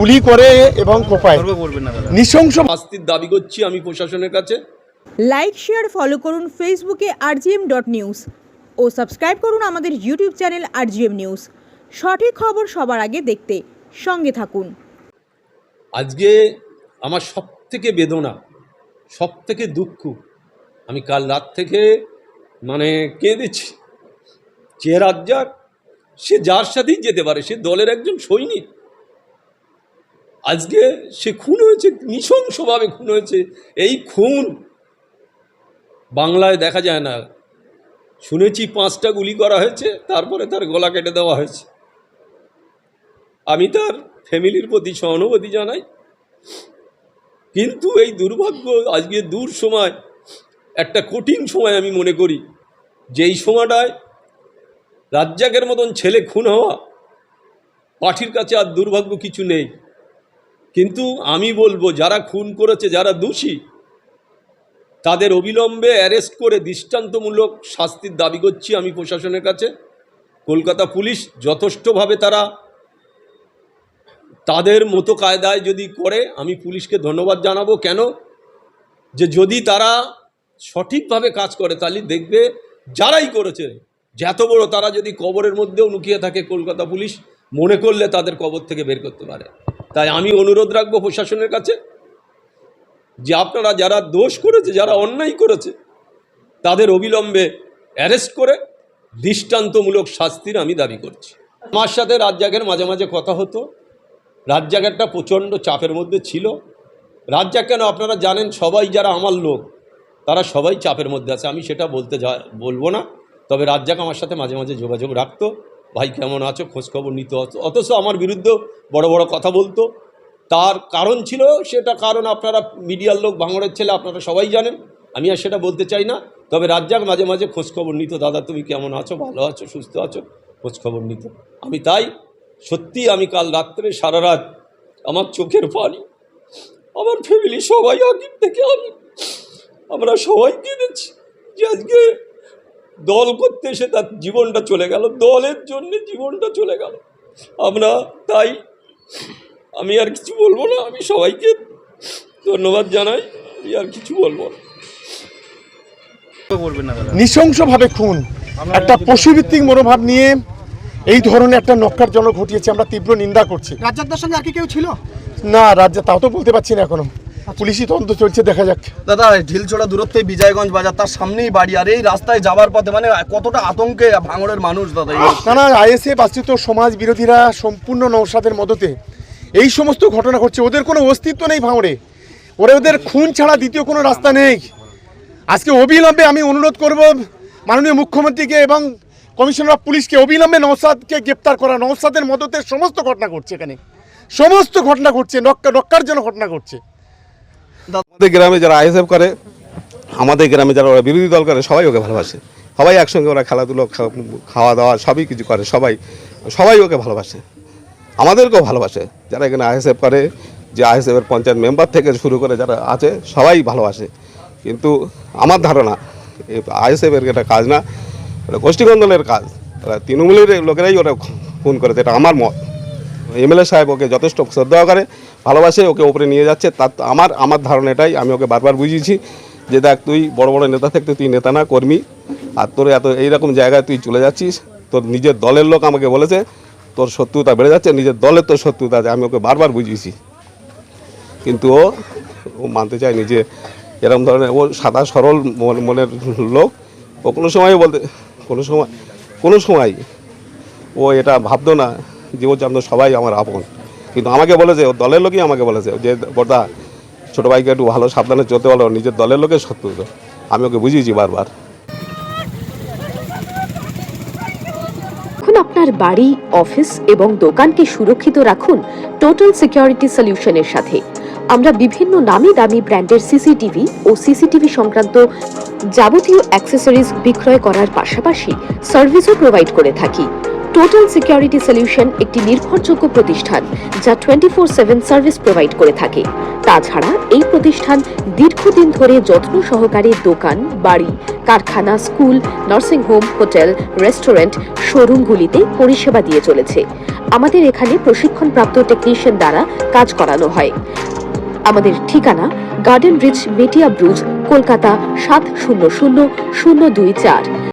গুলি করে এবং কোপায় নৃশংস শাস্তির দাবি করছি আমি প্রশাসনের কাছে। লাইক শেয়ার ফলো করুন ফেসবুকে rgm.news ও সাবস্ক্রাইব করুন আমাদের ইউটিউব চ্যানেল rgm নিউজ। সঠিক খবর সবার আগে দেখতে সঙ্গে থাকুন। আজকে আমার সবথেকে বেদনা, সবথেকে দুঃখ, আমি কাল রাত থেকে কেঁদেছি। যে রাজ্জাক, সে যার সাথেই যেতে পারে, সে দলের একজন সৈনিক, আজকে সে খুন হয়েছে, নৃশংসভাবে খুন হয়েছে। এই খুন বাংলায় দেখা যায় না। শুনেছি 5টা গুলি করা হয়েছে, তারপরে তার গলা কেটে দেওয়া হয়েছে। আমি তার ফ্যামিলির প্রতি সহানুভূতি জানাই, কিন্তু এই দুর্ভাগ্য আজকে দূর সময়, একটা কঠিন সময় আমি মনে করি, যে এই সময়টায় রাজ্জাকের মতন ছেলে খুন হওয়া পার্টির কাছে আর দুর্ভাগ্য কিছু নেই। কিন্তু আমি বলবো, যারা খুন করেছে, যারা দোষী, তাদের অবিলম্বে অ্যারেস্ট করে দৃষ্টান্তমূলক শাস্তির দাবি করছি আমি প্রশাসনের কাছে। কলকাতা পুলিশ যথেষ্টভাবে তারা তাদের মতো কায়দায় যদি করে, আমি পুলিশকে ধন্যবাদ জানাবো। কেন যে যদি তারা সঠিকভাবে কাজ করে, তাহলে দেখবে যারাই করেছে, যত বড়, তারা যদি কবরের মধ্যেও লুকিয়ে থাকে, কলকাতা পুলিশ মনে করলে তাদের কবর থেকে বের করতে পারে। তাই আমি অনুরোধ রাখবো প্রশাসনের কাছে, যে আপনারা যারা দোষ করেছে, যারা অন্যায় করেছে, তাদের অবিলম্বে অ্যারেস্ট করে দৃষ্টান্তমূলক শাস্তির আমি দাবি করছি। আমার সাথে রাজ্জাকের মাঝে মাঝে কথা হতো। রাজ্জাক একটা প্রচণ্ড চাপের মধ্যে ছিল। রাজ্জাক কেন, আপনারা জানেন, সবাই যারা আমার লোক, তারা সবাই চাপের মধ্যে আছে। আমি সেটা বলবো না। তবে রাজ্জাক আমার সাথে মাঝে মাঝে যোগাযোগ রাখতো, ভাই কেমন আছো, খোঁজখবর নিত। অথচ আমার বিরুদ্ধে বড় বড় কথা বলতো। তার কারণ ছিল, সেটা কারণ আপনারা মিডিয়ার লোক, ভাঙড়ের ছেলে, আপনারা সবাই জানেন, আমি আর সেটা বলতে চাই না। তবে রাজ্জাক মাঝে মাঝে খোঁজখবর নিত, দাদা তুমি কেমন আছো, ভালো আছো, সুস্থ আছো, খোঁজখবর নিত। আমি তাই সত্যি, আমি কাল রাত্রে সারা রাত আমার চোখের পানি, আমার ফ্যামিলি সবাই আগের থেকে আমরা সবাই কেঁদেছি, যে আজকে দল করতে এসে তার জীবনটা চলে গেল, দলের জন্য জীবনটা চলে গেল। আমরা তাই, আমি আর কিছু বলবো না। আমি সবাইকে ধন্যবাদ জানাই, আমি আর কিছু বলবো না। নৃশংসভাবে খুন, একটা পশুভিত্তিক মনোভাব নিয়ে এই ধরনের একটা নক্কারজনক ঘটিয়েছে, আমরা তীব্র নিন্দা করছি। রাজ্জাকদার সঙ্গে আর কি কেউ ছিল না, রাজ্যে তাও তো বলতে পারছি না এখনো, পুলিশই তদন্ত চলছে, দেখা যাক। দাদা, ঢিলছোড়া দূরত্বে বিজয়গঞ্জ বাজার, তার সামনেই বাড়ি, আর এই রাস্তায় যাবার পথে কতটা আতঙ্কে ভাঙড়ের মানুষ দাদা। না, আইএসএফ আশ্রিত সমাজ বিরোধীরা সম্পূর্ণ নওশাদের মদতে এই সমস্ত ঘটনা ঘটছে। ওদের কোনো অস্তিত্ব নেই ভাঙড়ে, ওদের খুন ছাড়া দ্বিতীয় কোনো রাস্তা নেই। আজকে অবিলম্বে আমি অনুরোধ করব মাননীয় মুখ্যমন্ত্রীকে এবং কমিশনার অফ পুলিশকে, অবিলম্বে নওশাদকে গ্রেপ্তার করা। নওশাদের মদতে সমস্ত ঘটনা ঘটছে, এখানে সমস্ত ঘটনা ঘটছে, নক্কার জন্য ঘটনা ঘটছে। আমাদের গ্রামে যারা আইএসএফ করে, আমাদের গ্রামে যারা ওরা বিরোধী দল করে, সবাই ওকে ভালোবাসে। সবাই একসঙ্গে ওরা খেলাধুলো, খাওয়া দাওয়া সবই কিছু করে, সবাই ওকে ভালোবাসে, আমাদেরকেও ভালোবাসে। যারা এখানে আইএসএফ করে, যে আইএসএফের পঞ্চায়েত মেম্বার থেকে শুরু করে যারা আছে, সবাই ভালোবাসে। কিন্তু আমার ধারণা, আইএসএফের এটা কাজ না, ওটা গোষ্ঠীকন্দলের কাজ। ওরা তৃণমূলের লোকেরাই ওরা খুন করেছে, এটা আমার মত। এমএলএ সাহেব ওকে যথেষ্ট শ্রদ্ধা করে, ভালোবাসে, ওকে উপরে নিয়ে যাচ্ছে। তার আমার ধারণা এটাই। আমি ওকে বারবার বুঝিয়েছি যে দেখ, তুই বড় বড় নেতা থাকতে তুই নেতা না, কর্মী, আর তোর এত এইরকম জায়গায় তুই চলে যাচ্ছিস। তোর নিজের দলের লোক আমাকে বলেছে তোর শত্রুতা বেড়ে যাচ্ছে, নিজের দলের তোর শত্রুতা আছে। আমি ওকে বারবার বুঝিয়েছি, কিন্তু ও মানতে চায়নি যে এরকম ধরনের, ও সাদা সরল মনের লোক। ও কোনো সময় ও এটা ভাবতো না যে ও জানতো সবাই আমার আপন। কিন্তু আমাকে বলেছে, ওর দলের লোকই আমাকে বলেছে যে বড়দা, ছোটো ভাইকে একটু ভালো সাবধানে চলতে বলো, নিজের দলের লোকের শত্রু তো। আমি ওকে বুঝিয়েছি বারবার। এখন আপনার বাড়ি, অফিস এবং দোকানকে সুরক্ষিত রাখুন টোটাল সিকিউরিটি সলিউশনের সাথে। আমরা বিভিন্ন নামি দামি ব্র্যান্ডের সিসিটিভি ও সিসিটিভি সংক্রান্ত যাবতীয় অ্যাক্সেসরিজ বিক্রয় করার পাশাপাশি সার্ভিসও প্রোভাইড করে থাকি। টোটাল সিকিউরিটি সলিউশন একটি নির্ভরযোগ্য প্রতিষ্ঠান যা 24/7 সার্ভিস প্রোভাইড করে থাকে। তাছাড়া এই প্রতিষ্ঠান দীর্ঘদিন ধরে যত্ন সহকারে দোকান, বাড়ি, কারখানা, school, nursing home, hotel, restaurant, শোরুমগুলিতে পরিষেবা দিয়ে চলেছে। আমাদের এখানে প্রশিক্ষণপ্রাপ্ত টেকনিশিয়ান দ্বারা কাজ করানো হয়। আমাদের ঠিকানা গার্ডেন রিচ, মেটিয়া ব্রুজ, কলকাতা 700024।